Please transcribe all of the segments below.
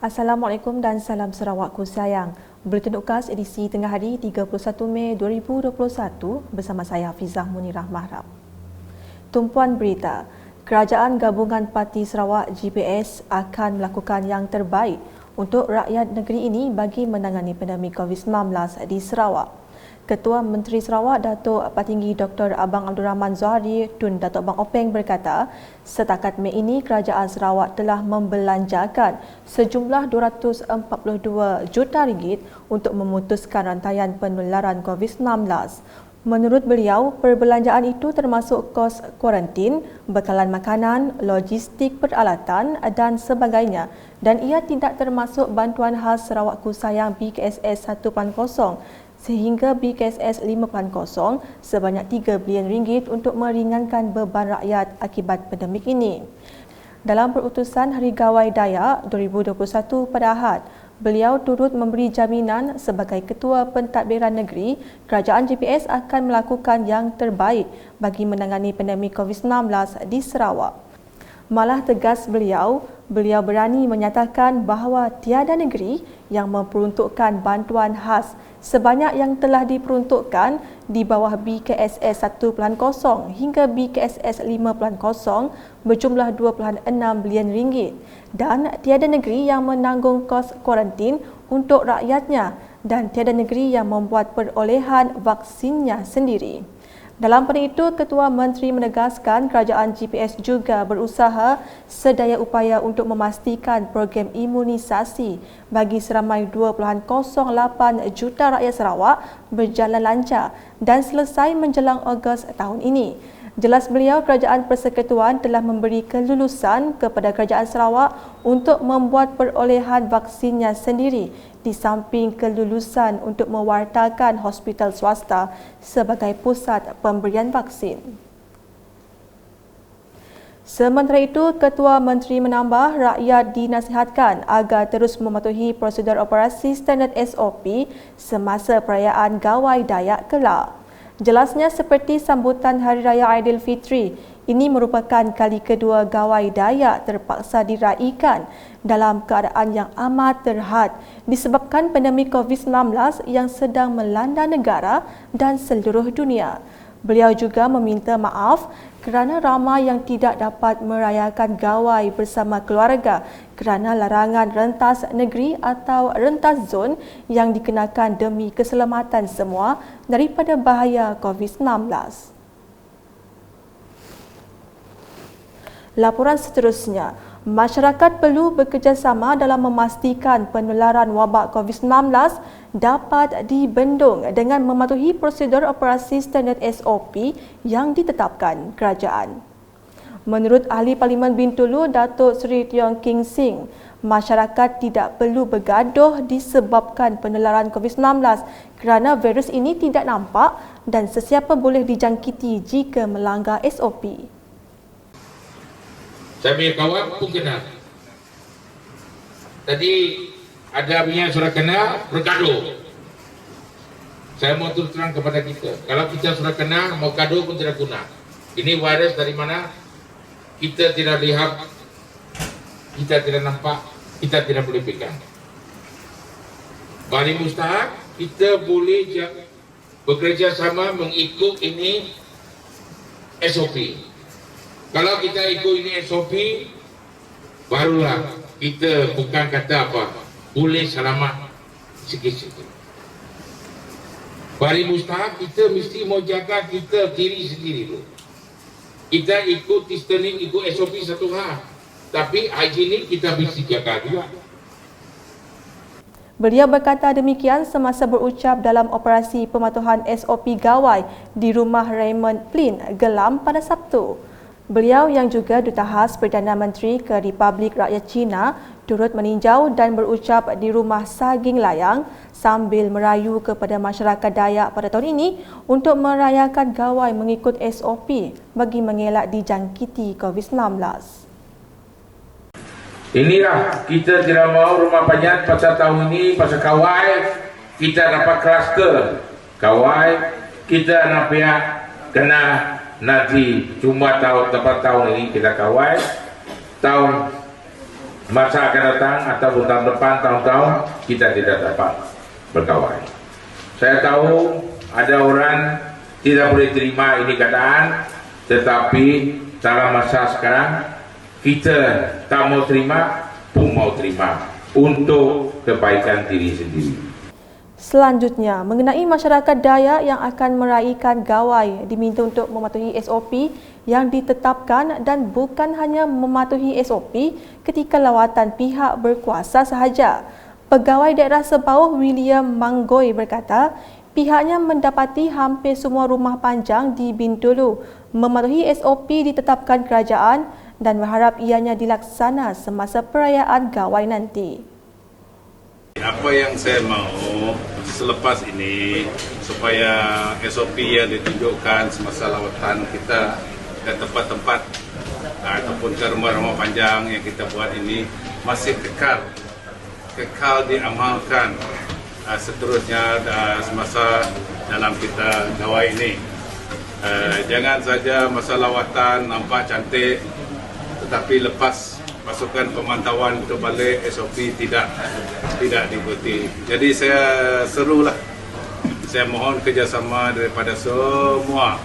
Assalamualaikum dan salam Sarawakku sayang. Buletin UKAS edisi tengah hari 31 Mei 2021 bersama saya Hafizah Munirah Mahram. Tumpuan berita, Kerajaan Gabungan Parti Sarawak GPS akan melakukan yang terbaik untuk rakyat negeri ini bagi menangani pandemik COVID-19 di Sarawak. Ketua Menteri Sarawak Datuk Patinggi Dr. Abang Abdul Rahman Zohari Tun Datuk Abang Openg berkata, setakat Mei ini Kerajaan Sarawak telah membelanjakan sejumlah RM242 juta untuk memutuskan rantaian penularan COVID-19. Menurut beliau, perbelanjaan itu termasuk kos kuarantin, bekalan makanan, logistik peralatan dan sebagainya, dan ia tidak termasuk bantuan khas Sarawakku Sayang BKSS 1.0 sehingga BKSS 5.0 sebanyak RM3 bilion untuk meringankan beban rakyat akibat pandemik ini. Dalam perutusan Hari Gawai Dayak 2021 pada Ahad, beliau turut memberi jaminan sebagai Ketua Pentadbiran Negeri, Kerajaan GPS akan melakukan yang terbaik bagi menangani pandemik COVID-19 di Sarawak. Malah tegas beliau berani menyatakan bahawa tiada negeri yang memperuntukkan bantuan khas sebanyak yang telah diperuntukkan di bawah BKSS 1.0 hingga BKSS 5.0 berjumlah RM2.6 bilion dan tiada negeri yang menanggung kos kuarantin untuk rakyatnya dan tiada negeri yang membuat perolehan vaksinnya sendiri. Dalam pada itu, Ketua Menteri menegaskan kerajaan GPS juga berusaha sedaya upaya untuk memastikan program imunisasi bagi seramai 2.08 juta rakyat Sarawak berjalan lancar dan selesai menjelang Ogos tahun ini. Jelas beliau, Kerajaan Persekutuan telah memberi kelulusan kepada Kerajaan Sarawak untuk membuat perolehan vaksinnya sendiri di samping kelulusan untuk mewartakan hospital swasta sebagai pusat pemberian vaksin. Sementara itu, Ketua Menteri menambah rakyat dinasihatkan agar terus mematuhi prosedur operasi standard SOP semasa perayaan Gawai Dayak kelak. Jelasnya seperti sambutan Hari Raya Aidilfitri, ini merupakan kali kedua Gawai Dayak terpaksa diraikan dalam keadaan yang amat terhad disebabkan pandemik COVID-19 yang sedang melanda negara dan seluruh dunia. Beliau juga meminta maaf kerana ramai yang tidak dapat merayakan Gawai bersama keluarga kerana larangan rentas negeri atau rentas zon yang dikenakan demi keselamatan semua daripada bahaya COVID-19. Laporan seterusnya, masyarakat perlu bekerjasama dalam memastikan penularan wabak COVID-19 dapat dibendung dengan mematuhi prosedur operasi standard SOP yang ditetapkan kerajaan. Menurut Ahli Parlimen Bintulu Datuk Seri Tiong King Sing, masyarakat tidak perlu bergaduh disebabkan penularan COVID-19 kerana virus ini tidak nampak dan sesiapa boleh dijangkiti jika melanggar SOP. Saya punya kawan pun kena. Tadi ada punya sudah kena, bergaduh. Saya mau terus terang kepada kita, kalau kita sudah kena, mau gaduh pun tidak guna. Ini virus dari mana? Kita tidak lihat, kita tidak nampak, kita tidak boleh pegang. Paling mustahak, kita boleh bekerja sama mengikut ini SOP. Kalau kita ikut ini SOP, barulah kita bukan kata apa, boleh selamat sikit-sikit. Paling mustahak kita mesti mau jaga kita diri sendiri dulu. Kita ikut distancing, ikut SOP satu hal, tapi higienik kita mesti jaga juga. Beliau berkata demikian semasa berucap dalam operasi pematuhan SOP Gawai di rumah Raymond Plin, Gelam pada Sabtu. Beliau yang juga Duta Khas Perdana Menteri ke Republik Rakyat China turut meninjau dan berucap di rumah Saging Layang sambil merayu kepada masyarakat Dayak pada tahun ini untuk merayakan Gawai mengikut SOP bagi mengelak dijangkiti COVID-19. Inilah kita tidak mau rumah panjang pasal tahun ini, pasal Gawai kita dapat kluster Gawai, kita nak pihak kena nanti cuma tahun ini kita Gawai tahun masa akan datang ataupun tahun depan, tahun-tahun kita tidak dapat berkawan. Saya tahu ada orang tidak boleh terima ini keadaan, tetapi dalam masa sekarang kita tak mau terima pun mau terima untuk kebaikan diri sendiri. Selanjutnya, mengenai masyarakat Dayak yang akan meraihkan gawai, diminta untuk mematuhi SOP yang ditetapkan dan bukan hanya mematuhi SOP ketika lawatan pihak berkuasa sahaja. Pegawai Daerah Sebauh William Manggoi berkata, pihaknya mendapati hampir semua rumah panjang di Bintulu mematuhi SOP ditetapkan kerajaan dan berharap ianya dilaksana semasa perayaan gawai nanti. Apa yang saya mau selepas ini supaya SOP yang ditunjukkan semasa lawatan kita ke tempat-tempat ataupun ke rumah-rumah panjang yang kita buat ini masih kekal diamalkan seterusnya semasa dalam kita gawai ini. Jangan saja masa lawatan nampak cantik tetapi lepas pasukan pemantauan untuk balik SOP tidak diikuti. Jadi saya serulah, saya mohon kerjasama daripada semua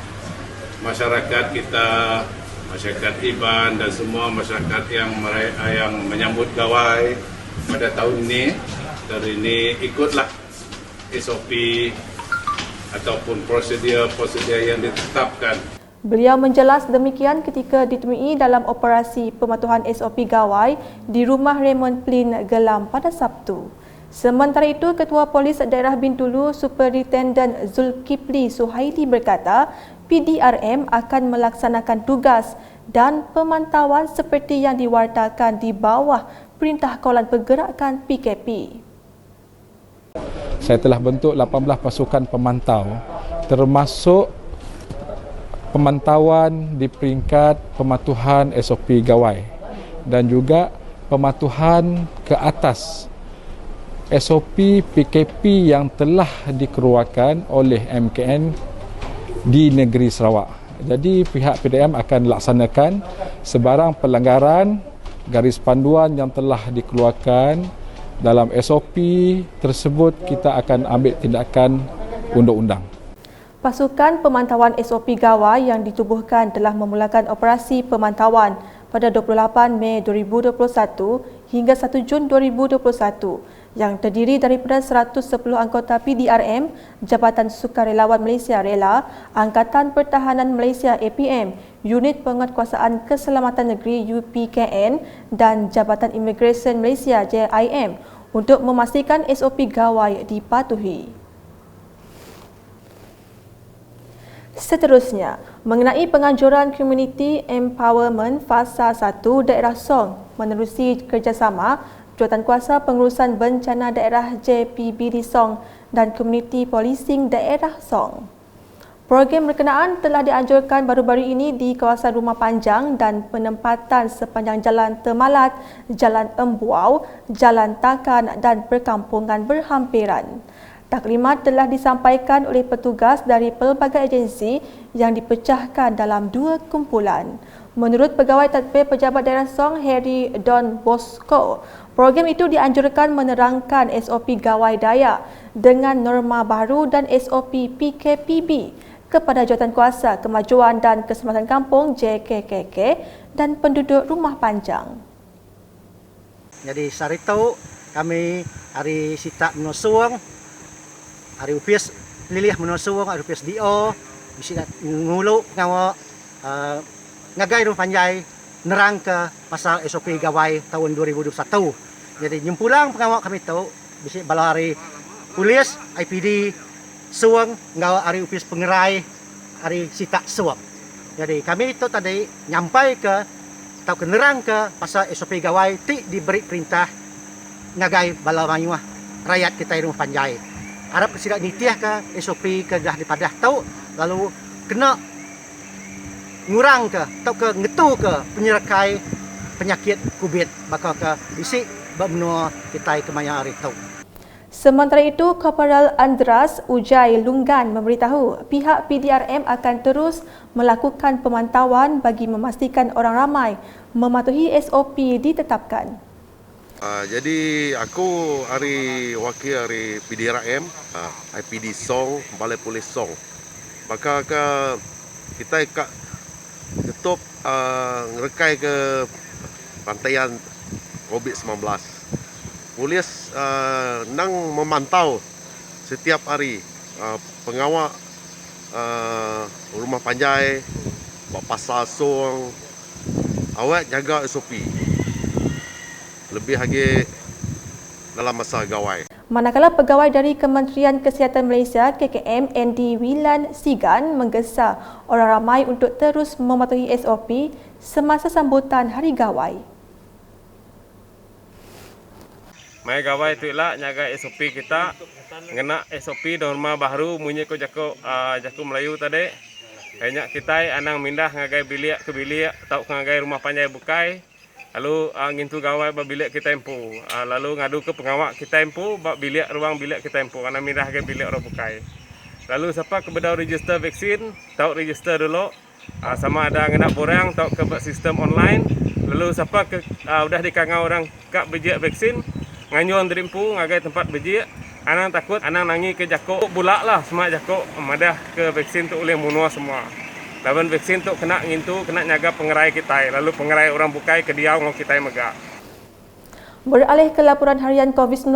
masyarakat kita, masyarakat Iban dan semua masyarakat yang menyambut gawai pada tahun ini. Dari ini ikutlah SOP ataupun prosedur yang ditetapkan. Beliau menjelas demikian ketika ditemui dalam operasi pematuhan SOP gawai di rumah Raymond Plin Gelam pada Sabtu. Sementara itu, Ketua Polis Daerah Bintulu Superintendent Zulkifli Suhaili berkata, PDRM akan melaksanakan tugas dan pemantauan seperti yang diwartakan di bawah Perintah Kawalan Pergerakan PKP. Saya telah bentuk 18 pasukan pemantau, termasuk pemantauan di peringkat pematuhan SOP gawai dan juga pematuhan ke atas SOP PKP yang telah dikeluarkan oleh MKN di negeri Sarawak. Jadi pihak PDM akan laksanakan sebarang pelanggaran garis panduan yang telah dikeluarkan dalam SOP tersebut. Kita akan ambil tindakan undang-undang. Pasukan pemantauan SOP gawai yang ditubuhkan telah memulakan operasi pemantauan pada 28 Mei 2021 hingga 1 Jun 2021 yang terdiri daripada 110 anggota PDRM, Jabatan Sukarelawan Malaysia Rela, Angkatan Pertahanan Malaysia APM, Unit Penguatkuasaan Keselamatan Negeri UPKN dan Jabatan Imigresen Malaysia JIM untuk memastikan SOP gawai dipatuhi. Seterusnya, mengenai penganjuran Community Empowerment Fasa 1 Daerah Song menerusi kerjasama Jawatankuasa Pengurusan Bencana Daerah JPBD Song dan Community Policing Daerah Song. Program berkenaan telah dianjurkan baru-baru ini di kawasan rumah panjang dan penempatan sepanjang Jalan Temalat, Jalan Embuau, Jalan Takan dan perkampungan berhampiran. Taklimat telah disampaikan oleh petugas dari pelbagai agensi yang dipecahkan dalam 2 kumpulan. Menurut Pegawai Tadbir Pejabat Daerah Song Harry Don Bosco, program itu dianjurkan menerangkan SOP gawai Dayak dengan norma baru dan SOP PKPB kepada Jawatankuasa Kemajuan dan Keselamatan Kampung JKKK dan penduduk rumah panjang. Jadi hari itu kami hari sita menosong, hari upis lilih menosong, hari upis DO, bisa ngulu ngawa ngagai rumah panjai nerang ke pasal SOP gawai tahun 2021. Jadi nyempulang pengawal kami tahu bisa bala hari polis IPD suang ngawa hari upis pengerai hari sita suang. Jadi kami itu tadi nyampai ke tahu kenerang ke pasal SOP gawai ti diberi perintah ngagai bala mayuah rakyat kita di rumah panjai. Harap tidak nitiah ke SOP ke dah dipadah tahu lalu kena ngurang ke atau ke ngetu ke penyerakai penyakit COVID bakal ke bisik bermenua kita kemaya hari tahu. Sementara itu, Korporal Andras Ujai Lunggan memberitahu pihak PDRM akan terus melakukan pemantauan bagi memastikan orang ramai mematuhi SOP ditetapkan. Jadi aku hari wakil hari PDRM, IPD Song, Balai Polis Song. Maka kita ketup ngerekai ke rantaian COVID-19. Polis nang memantau setiap hari pengawal rumah panjai, pasar Song, awak jaga SOP. Lebih lagi dalam masa gawai. Manakala pegawai dari Kementerian Kesihatan Malaysia KKM Andy Wilan Sigan menggesa orang ramai untuk terus mematuhi SOP semasa sambutan Hari Gawai. Mai gawai tu lah nyaga SOP kita, ngena SOP norma baru munyi ko jako Melayu tadi. Banyak kita anang mindah ngagai bilik ke bilik, tau ngagai rumah panjai bukai. Lalu ngintu gawai ba bilik kita empu. Lalu ngadu ke pengawak kita empu, ba bilik ruang bilik kita empu. Karena mindah ke bilik orang bukai. Lalu siapa ke bedau register vaksin, tahu register dulu. Sama ada ngena borang, tahu ke sistem online. Lalu siapa ke udah dikangau orang kak bejik vaksin, nganyuan derimpu ngagai tempat bejik. Anang takut, anang nangi ke jako bulak lah semua jako madah ke vaksin tu oleh munua semua. Lawan vaksin tu kena ngintu, kena nyaga pengerai kita. Lalu pengerai orang bukai ke diau ngau kita megak. Beralih ke laporan harian COVID-19,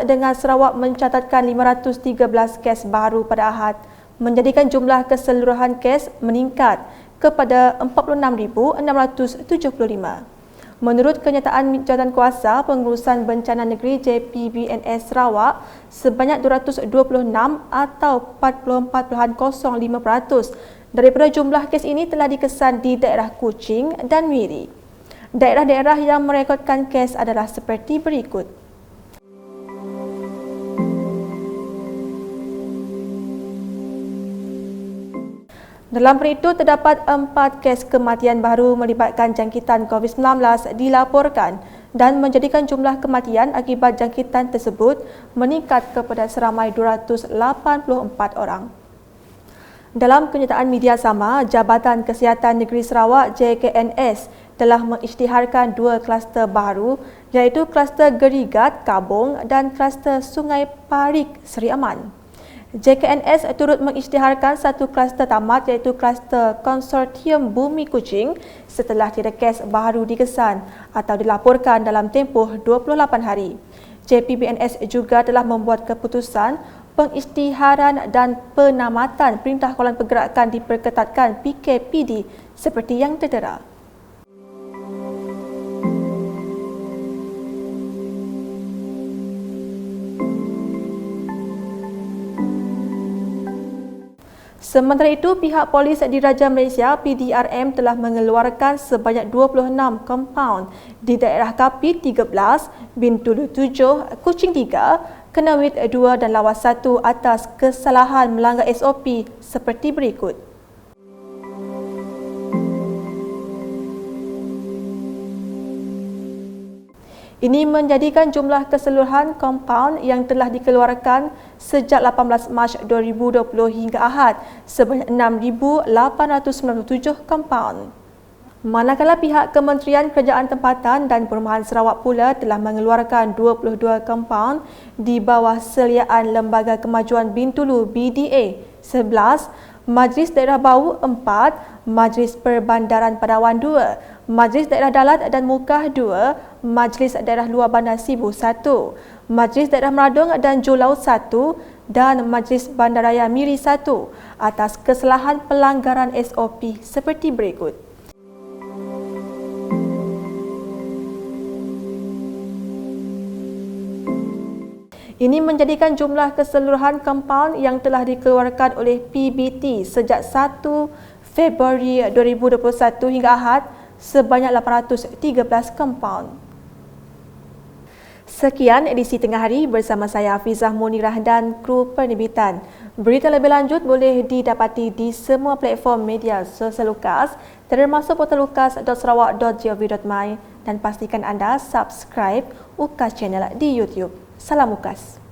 dengan Sarawak mencatatkan 513 kes baru pada Ahad, menjadikan jumlah keseluruhan kes meningkat kepada 46,675. Menurut kenyataan Jawatankuasa Pengurusan Bencana Negeri JPBNS Sarawak, sebanyak 226 atau 44.05% daripada jumlah kes ini telah dikesan di daerah Kuching dan Miri. Daerah-daerah yang merekodkan kes adalah seperti berikut. Dalam itu, terdapat 4 kes kematian baru melibatkan jangkitan COVID-19 dilaporkan dan menjadikan jumlah kematian akibat jangkitan tersebut meningkat kepada seramai 284 orang. Dalam kenyataan media sama, Jabatan Kesihatan Negeri Sarawak JKNS telah mengisytiharkan 2 kluster baru iaitu kluster Gerigat, Kabong dan kluster Sungai Parik, Seri Aman. JKNS turut mengisytiharkan 1 kluster tamat iaitu kluster Konsortium Bumi Kuching setelah tiada kes baru dikesan atau dilaporkan dalam tempoh 28 hari. JPBNS juga telah membuat keputusan pengisytiharan dan penamatan Perintah Kawalan Pergerakan diperketatkan PKPD seperti yang tertera. Sementara itu, pihak polis Diraja Malaysia PDRM telah mengeluarkan sebanyak 26 kompaun di daerah Kapit 13, Bintulu 7, Kuching 3, Kenawit 2 dan Lawas 1 atas kesalahan melanggar SOP seperti berikut. Ini menjadikan jumlah keseluruhan kompaun yang telah dikeluarkan sejak 18 Mac 2020 hingga Ahad sebanyak 6,897 kompaun. Manakala pihak Kementerian Kerajaan Tempatan dan Perumahan Sarawak pula telah mengeluarkan 22 kompaun di bawah seliaan Lembaga Kemajuan Bintulu BDA 11, Majlis Daerah Bau 4, Majlis Perbandaran Padawan 2, Majlis Daerah Dalat dan Mukah 2, Majlis Daerah Luar Bandar Sibu 1, Majlis Daerah Meradung dan Julau 1 dan Majlis Bandaraya Miri 1 atas kesalahan pelanggaran SOP seperti berikut. Ini menjadikan jumlah keseluruhan kompaun yang telah dikeluarkan oleh PBT sejak 1 Februari 2021 hingga Ahad sebanyak 813 kompaun. Sekian edisi Tengah Hari bersama saya Hafizah Munirah dan kru penerbitan. Berita lebih lanjut boleh didapati di semua platform media sosial Lukas termasuk portal lukas.sarawak.gov.my dan pastikan anda subscribe UKAS channel di YouTube. Salam UKAS.